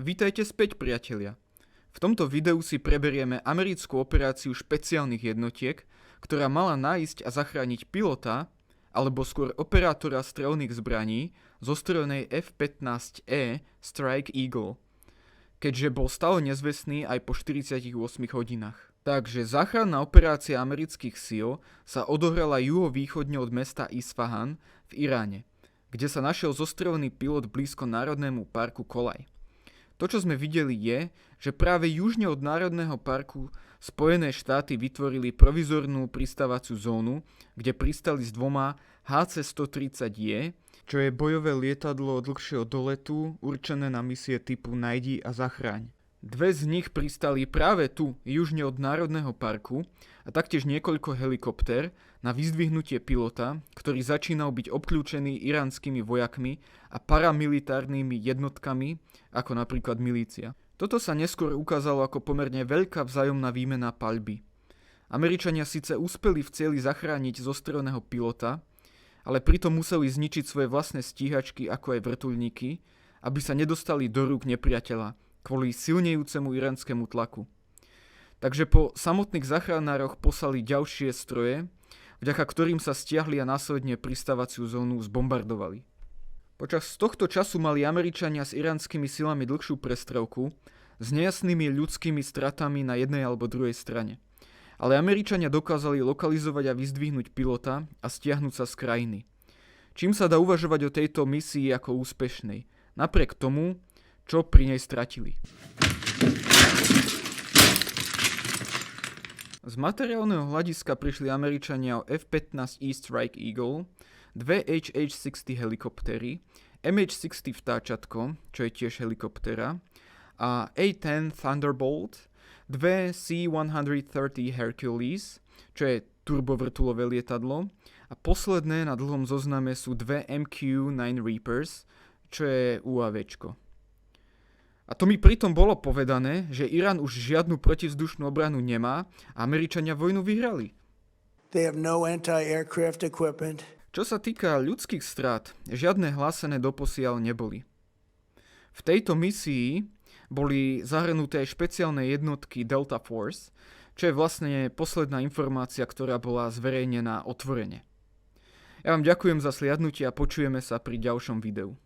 Vítajte späť, priatelia. V tomto videu si preberieme americkú operáciu špeciálnych jednotiek, ktorá mala nájsť a zachrániť pilota, alebo skôr operátora strelných zbraní zostrojenej F-15E Strike Eagle, keďže bol stále nezvestný aj po 48 hodinách. Takže záchranná operácia amerických síl sa odohrala juhovýchodne od mesta Isfahan v Iráne, kde sa našiel zostrelený pilot blízko Národnému parku Kolaj. To, čo sme videli, je, že práve južne od Národného parku Spojené štáty vytvorili provizornú pristávaciu zónu, kde pristali s dvoma HC-130J, čo je bojové lietadlo dlhšieho doletu určené na misie typu Nájdi a zachráň. Dve z nich pristali práve tu, južne od Národného parku, a taktiež niekoľko helikoptér na vyzdvihnutie pilota, ktorý začínal byť obkľúčený iránskymi vojakmi a paramilitárnymi jednotkami, ako napríklad milícia. Toto sa neskôr ukázalo ako pomerne veľká vzájomná výmena paľby. Američania síce úspeli v cieli zachrániť zostreleného pilota, ale pritom museli zničiť svoje vlastné stíhačky ako aj vrtuľníky, aby sa nedostali do rúk nepriateľa kvôli silnejúcemu iránskemu tlaku. Takže po samotných záchranároch poslali ďalšie stroje, vďaka ktorým sa stiahli a následne pristávaciu zónu zbombardovali. Počas tohto času mali Američania s iránskymi silami dlhšiu prestrelku s nejasnými ľudskými stratami na jednej alebo druhej strane. Ale Američania dokázali lokalizovať a vyzdvihnúť pilota a stiahnuť sa z krajiny. Čím sa dá uvažovať o tejto misii ako úspešnej, napriek tomu, čo pri nej stratili. Z materiálneho hľadiska prišli Američania o F-15E Strike Eagle, dve HH-60 helikoptéry, MH-60 vtáčatko, čo je tiež helikoptéra, a A-10 Thunderbolt, dve C-130 Hercules, čo je turbovrtulové lietadlo, a posledné na dlhom zozname sú dve MQ-9 Reapers, čo je UAVčko. A to mi pritom bolo povedané, že Irán už žiadnu protivzdušnú obranu nemá a Američania vojnu vyhrali. They have no anti-aircraft equipment. Čo sa týka ľudských strát, žiadne hlásené doposiaľ neboli. V tejto misii boli zahrnuté aj špeciálne jednotky Delta Force, čo je vlastne posledná informácia, ktorá bola zverejnená otvorene. Ja vám ďakujem za sliadnutie a počujeme sa pri ďalšom videu.